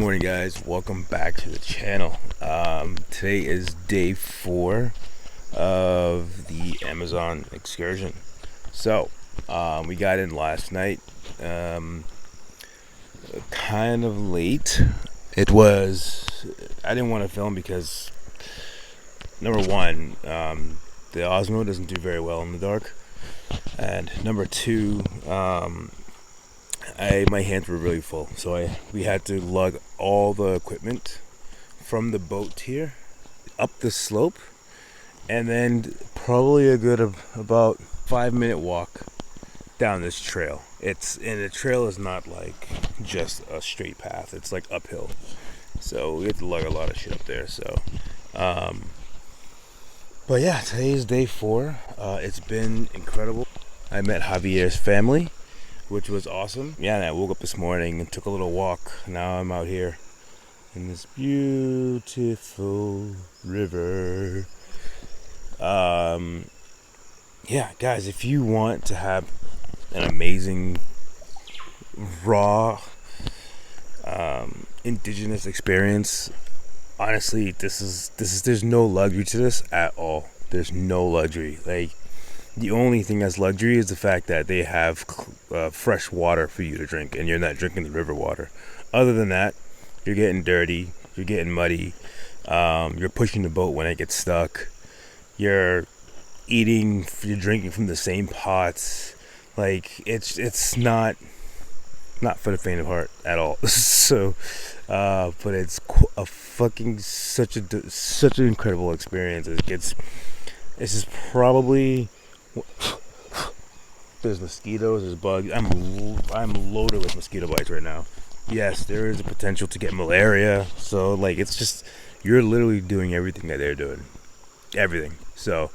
morning, guys. Welcome back to the channel. Today is day 4 of the Amazon excursion. So we got in last night, kind of late. I didn't want to film because number one, the Osmo doesn't do very well in the dark, and number two, my hands were really full, so we had to lug all the equipment from the boat here up the slope, and then probably a good about 5-minute walk down this trail. And the trail is not like just a straight path; it's like uphill. So we had to lug a lot of shit up there. So, but yeah, today is day 4. It's been incredible. I met Javier's family, which was awesome. Yeah, and I woke up this morning and took a little walk. Now I'm out here in this beautiful river. Yeah, guys, if you want to have an amazing, raw, indigenous experience, honestly, there's no luxury to this at all. There's no luxury. Like, the only thing that's luxury is the fact that they have fresh water for you to drink, and you're not drinking the river water. Other than that, you're getting dirty, you're getting muddy, you're pushing the boat when it gets stuck, you're drinking from the same pots. Like, it's not for the faint of heart at all. So, but it's a fucking such an incredible experience. It's just probably. There's mosquitoes, there's bugs. I'm loaded with mosquito bites right now. Yes, there is a potential to get malaria. So, like, it's just, you're literally doing everything that they're doing. Everything. So,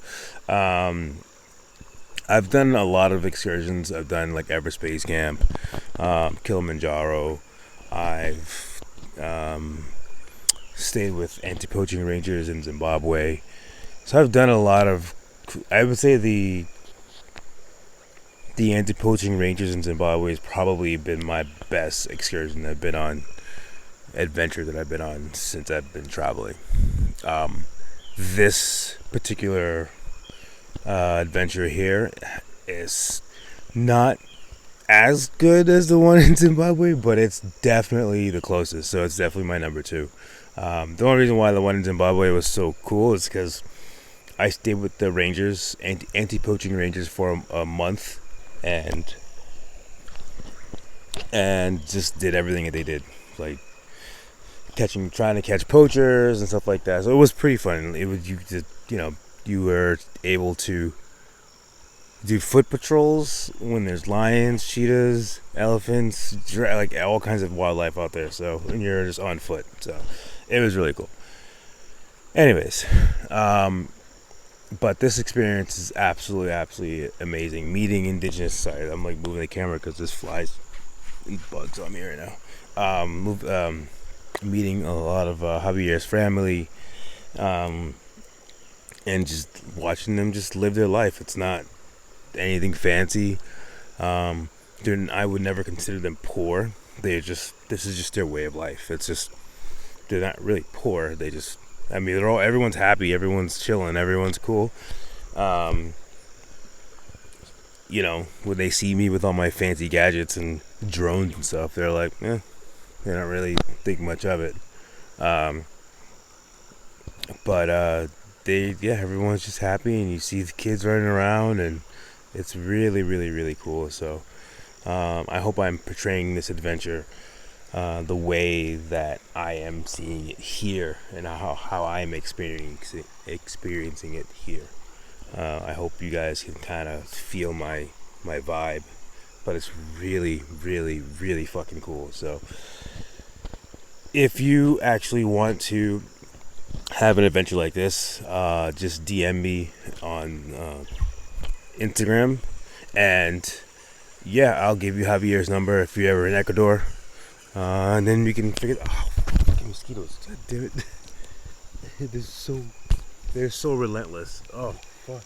I've done a lot of excursions. I've done, like, Everspace Camp, Kilimanjaro. I've stayed with anti-poaching rangers in Zimbabwe. So I've done a lot of, I would say the anti-poaching rangers in Zimbabwe has probably been my best excursion adventure that I've been on since I've been traveling. This particular adventure here is not as good as the one in Zimbabwe, but it's definitely the closest, so it's definitely my number 2. The only reason why the one in Zimbabwe was so cool is because I stayed with the rangers, anti-poaching rangers, for a month, and just did everything that they did, like trying to catch poachers and stuff like that. So it was pretty fun. You were able to do foot patrols when there's lions, cheetahs, elephants, like all kinds of wildlife out there. So, and you're just on foot. So it was really cool. Anyways, but this experience is absolutely amazing. Meeting indigenous society. I'm like moving the camera because there's flies and bugs on me right now. Meeting a lot of Javier's family, and just watching them just live their life. It's not anything fancy. I would never consider them poor. This is just their way of life. It's just, they're not really poor. Everyone's happy, everyone's chilling, everyone's cool. When they see me with all my fancy gadgets and drones and stuff, they're like, they don't really think much of it. But everyone's just happy, and you see the kids running around, and it's really cool. So I hope I'm portraying this adventure the way that I am seeing it here, and how I'm experiencing it here. I hope you guys can kind of feel my vibe, but it's really fucking cool. So if you actually want to have an adventure like this, just DM me on Instagram, and I'll give you Javier's number if you're ever in Ecuador, and then we can figure. Oh, fucking mosquitoes! God damn it! They're so relentless. Oh fuck!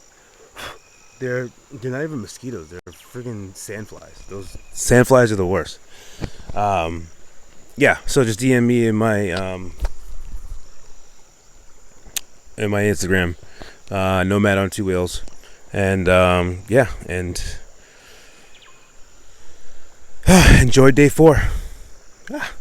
They're not even mosquitoes. They're friggin' sandflies. Those sandflies are the worst. yeah, so just DM me in my Instagram, Nomad on Two Wheels, and yeah, and enjoy day 4. Ah.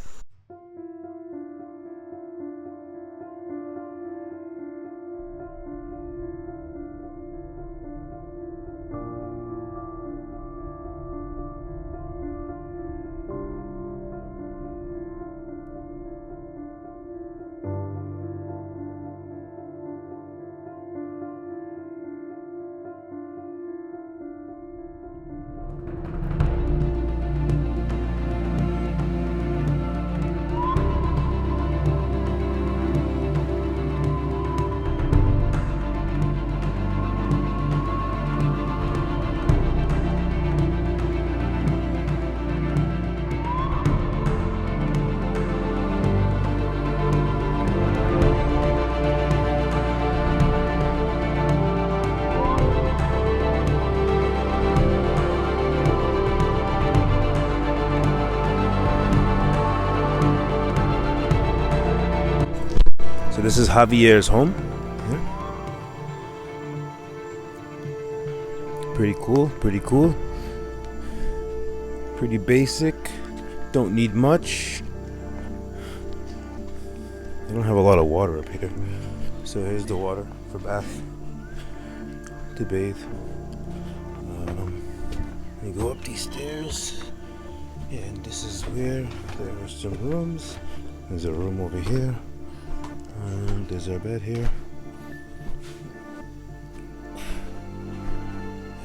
So this is Javier's home. Pretty cool, pretty cool. Pretty basic. Don't need much. They don't have a lot of water up here. So here's the water for bath. To bathe. You go up these stairs. And this is where there are some rooms. There's a room over here. There's our bed here.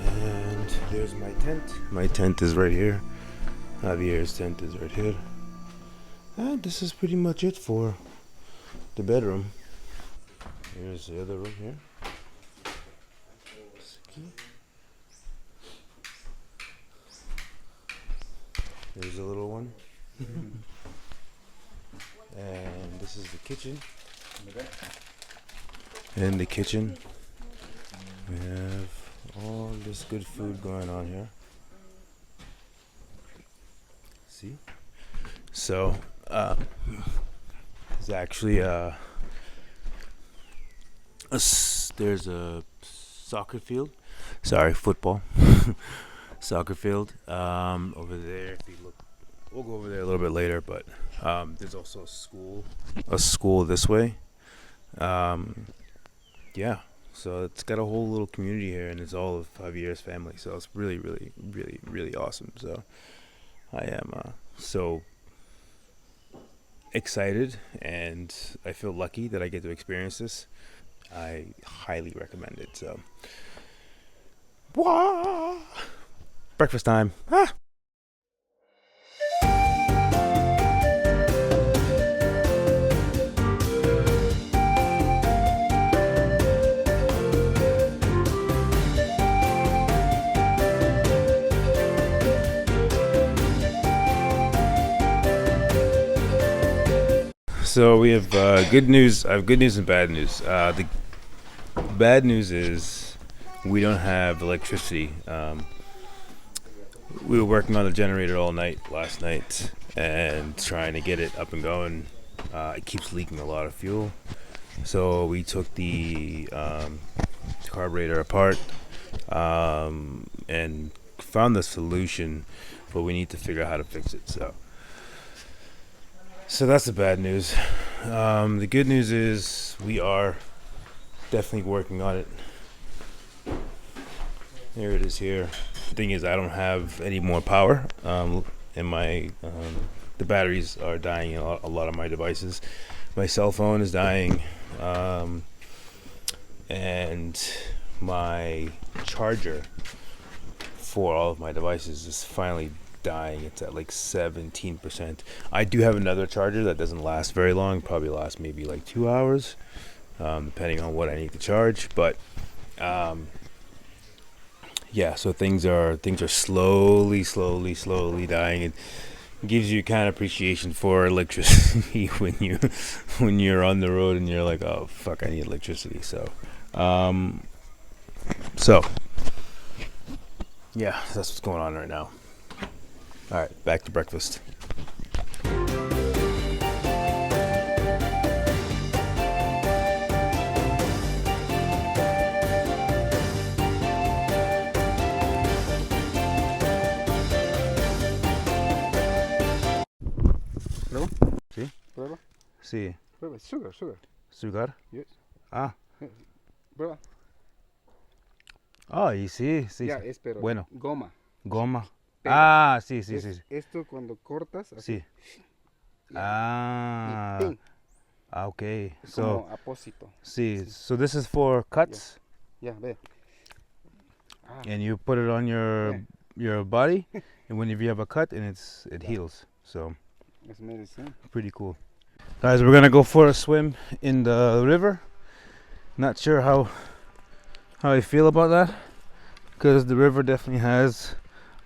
And there's my tent. My tent is right here. Javier's tent is right here. And this is pretty much it for the bedroom. Here's the other room here. There's a little one. And this is the kitchen. In the kitchen, we have all this good food going on here. See? So, there's actually there's a soccer field. Sorry, football. Soccer field. Over there, if you look, we'll go over there a little bit later, but there's also a school this way. Yeah, so it's got a whole little community here, and it's all of Javier's family, so it's really, really, really, really awesome. So I am so excited, and I feel lucky that I get to experience this. I highly recommend it. So, wah! Breakfast time. Ah! So we have good news. I have good news and bad news. The bad news is we don't have electricity. We were working on the generator all night last night and trying to get it up and going. It keeps leaking a lot of fuel. So we took the carburetor apart and found the solution, but we need to figure out how to fix it. So that's the bad news. The good news is we are definitely working on it. There it is here. The thing is, I don't have any more power. And my the batteries are dying in a lot of my devices. My cell phone is dying, and my charger for all of my devices is finally dying. It's at like 17%. I do have another charger that doesn't last very long, probably lasts maybe like 2 hours, depending on what I need to charge. But yeah, so things are slowly dying. It gives you kind of appreciation for electricity when you're on the road and you're like, oh fuck, I need electricity. So yeah, that's what's going on right now. All right, back to breakfast. Prueba. Sí. Prueba. Sugar, sugar. Sugar. Yes. Ah. Prueba. Oh, y sí, sí. Ya, Sí. espero. Bueno. Goma. Goma. Pega. Ah, sí, sí, sí. Esto cuando cortas así. Sí. Ya. Ah. Ping. Ah, okay. Es So, como apósito. see, Sí. so this is for cuts, Ya, ve. Ah, and you put it on your body, and whenever you have a cut, and it heals. So, es medicine. pretty cool. Guys, we're gonna go for a swim in the river. Not sure how I feel about that, because the river definitely has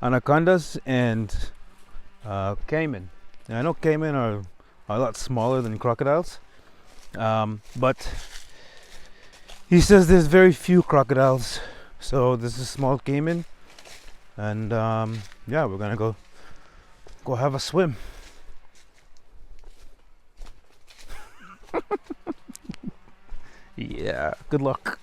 anacondas and caiman. And I know caiman are a lot smaller than crocodiles, but he says there's very few crocodiles, so this is small caiman, and yeah, we're gonna go have a swim. Yeah, good luck.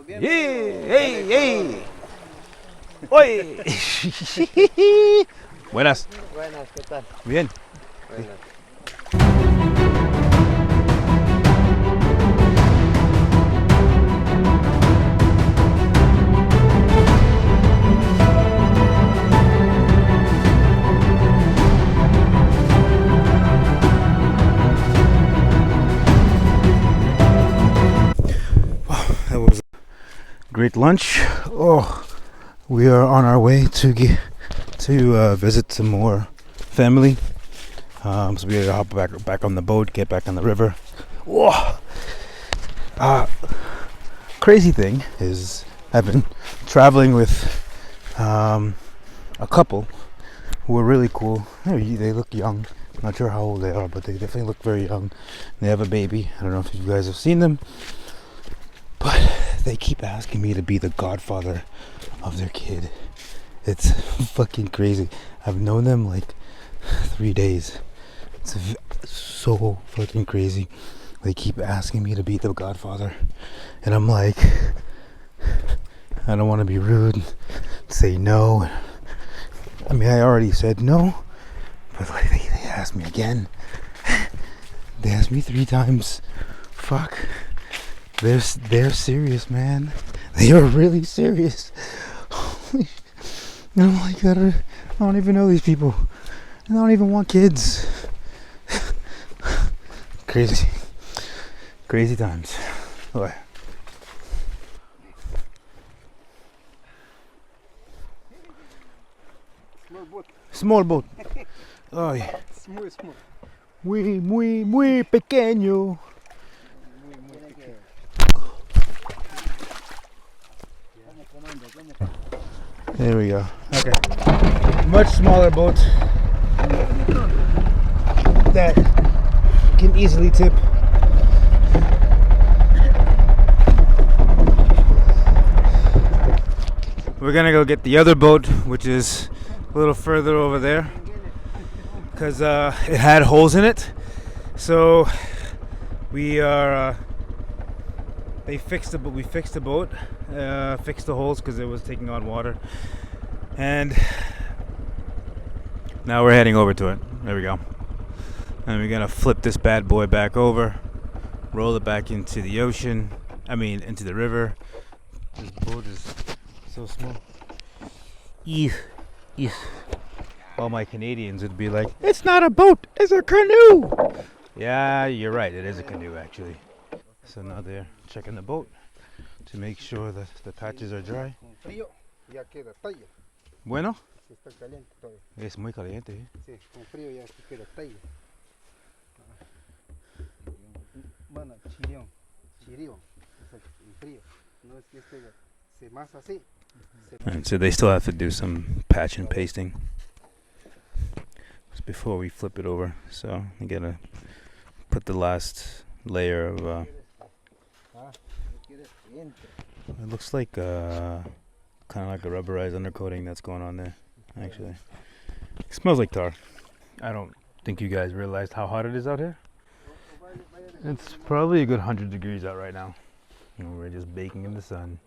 ¡Hey, hey! ¡Oye! Buenas. Buenas, ¿qué tal? Bien. Buenas. That was a great lunch. Oh, we are on our way to visit some more family. So we gotta hop back on the boat, get back on the river. Whoa! Crazy thing is, I've been traveling with a couple who are really cool. They look young. Not sure how old they are, but they definitely look very young. They have a baby. I don't know if you guys have seen them, but they keep asking me to be the godfather of their kid. It's fucking crazy. I've known them like 3 days. It's so fucking crazy. They keep asking me to be the godfather, and I'm like, I don't want to be rude, say no. I mean, I already said no, but like they asked me again. They asked me 3 times. Fuck. They're serious, man. They are really serious. And I'm like, I don't even know these people. And I don't even want kids. Crazy times. What? Small boat. Oh, yeah. Muy small. Muy pequeño. There we go. Okay. Much smaller boat that can easily tip. We're gonna go get the other boat, which is a little further over there, because it had holes in it. So we are. We fixed the boat, fixed the holes because it was taking on water, and now we're heading over to it. There we go. And we're gonna flip this bad boy back over, roll it back into the ocean. Into the river. This boat is so small. Eesh. All my Canadians would be like, "It's not a boat, it's a canoe." Yeah, you're right. It is a canoe, actually. So now they're checking the boat to make sure that the patches are dry. Frío, ya queda talla. Bueno, Está caliente todavía. es muy caliente. Sí, con frío ya queda talla. Bueno, chirio. El frío. No es que se masa así. And so they still have to do some patch and pasting before we flip it over. So you gotta put the last layer of it looks like kind of like a rubberized undercoating that's going on there. Actually, it smells like tar. I don't think you guys realized how hot it is out here. It's probably a good 100 degrees out right now. And we're just baking in the sun.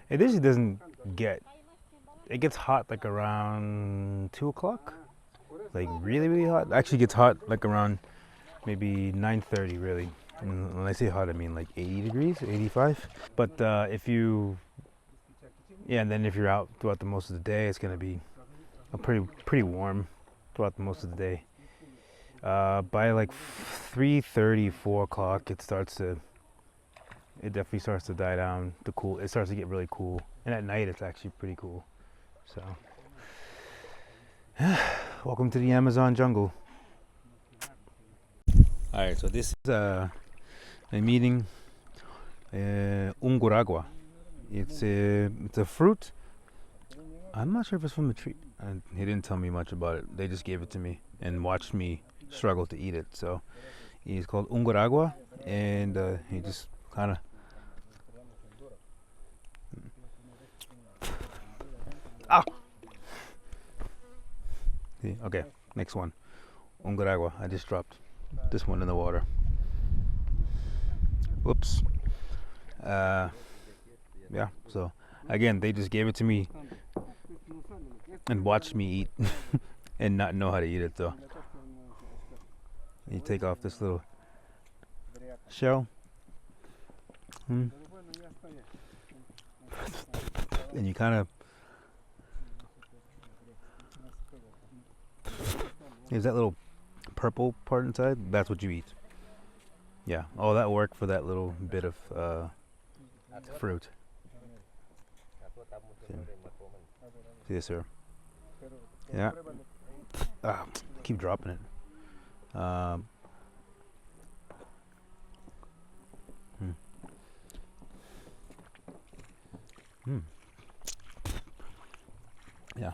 It usually doesn't get, it gets hot like around 2 o'clock. Like really, really hot. Actually gets hot like around maybe 9:30 really. And when I say hot, I mean like 80 degrees, 85. But if you, yeah, and then if you're out throughout the most of the day, it's gonna be a pretty warm throughout the most of the day. By like 3:30, 4 o'clock, it definitely starts to die down. It starts to get really cool, and at night it's actually pretty cool. So, welcome to the Amazon jungle. All right, so this is a meeting, unguragua. It's a fruit. I'm not sure if it's from the tree. And he didn't tell me much about it. They just gave it to me and watched me struggle to eat it. So he's called unguragua, and he just kind of. Ah. See, okay, next one, unguragua. I just dropped this one in the water. Whoops. Yeah. So again, they just gave it to me and watched me eat and not know how to eat it. So you take off this little shell, and you kind of, is that little purple part inside? That's what you eat. Yeah, all that work for that little bit of fruit. See this, sir? Yeah. Keep dropping it. Yeah.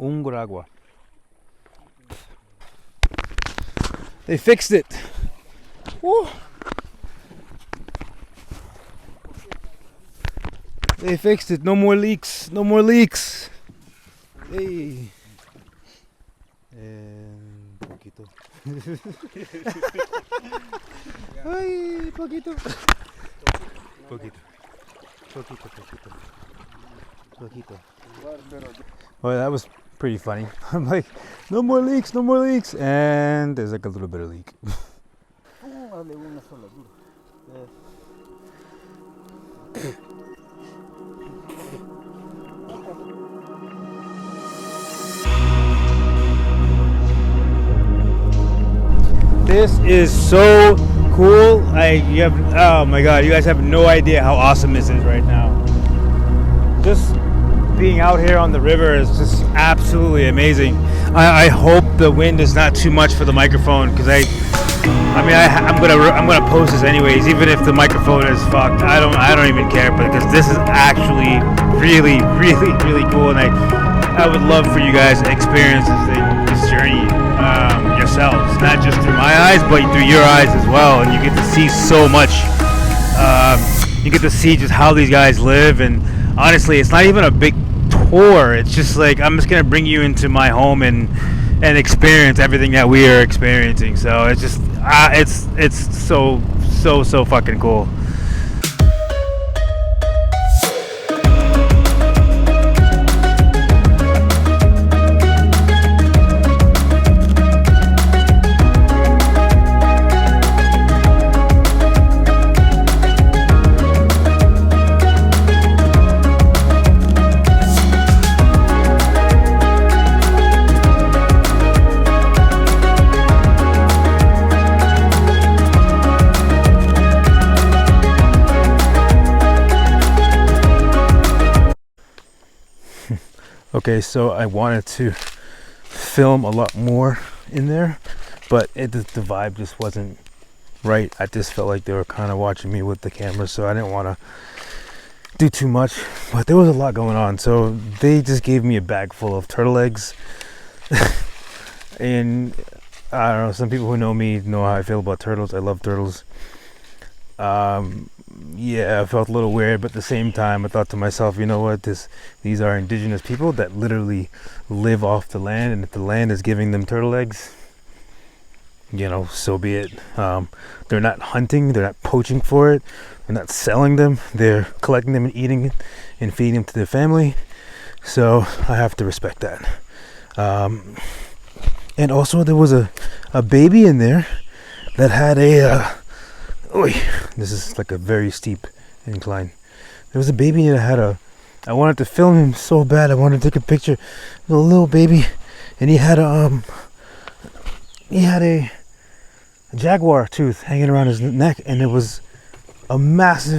Unguragua. They fixed it. Woo. They fixed it. No more leaks. No more leaks. Hey. And poquito. Ay, poquito. Poquito. Poquito. Well, that was pretty funny. I'm like, no more leaks, no more leaks. And there's like a little bit of leak. This is so cool. Oh my god, you guys have no idea how awesome this is right now. Just being out here on the river is just absolutely amazing. I hope the wind is not too much for the microphone, because I'm gonna post this anyways, even if the microphone is fucked. I don't even care, because this is actually really, really, really cool, and I would love for you guys to experience this journey yourselves, not just through my eyes, but through your eyes as well. And you get to see so much. You get to see just how these guys live, and honestly, it's not even a big tour. It's just like, I'm just gonna bring you into my home and experience everything that we are experiencing. So it's just it's so fucking cool. Okay, so I wanted to film a lot more in there, but the vibe just wasn't right. I just felt like they were kind of watching me with the camera, so I didn't want to do too much, but there was a lot going on. So they just gave me a bag full of turtle eggs. And I don't know, some people who know me know how I feel about turtles. I love turtles. Yeah, I felt a little weird, but at the same time I thought to myself, you know what, these are indigenous people that literally live off the land, and if the land is giving them turtle eggs, you know, so be it. They're not hunting, they're not poaching for it, they're not selling them, they're collecting them and eating it and feeding them to their family. So I have to respect that. And also there was a baby in there that had this is like a very steep incline. There was a baby that had I wanted to film him so bad. I wanted to take a picture of a little baby, and he had a jaguar tooth hanging around his neck, and it was a massive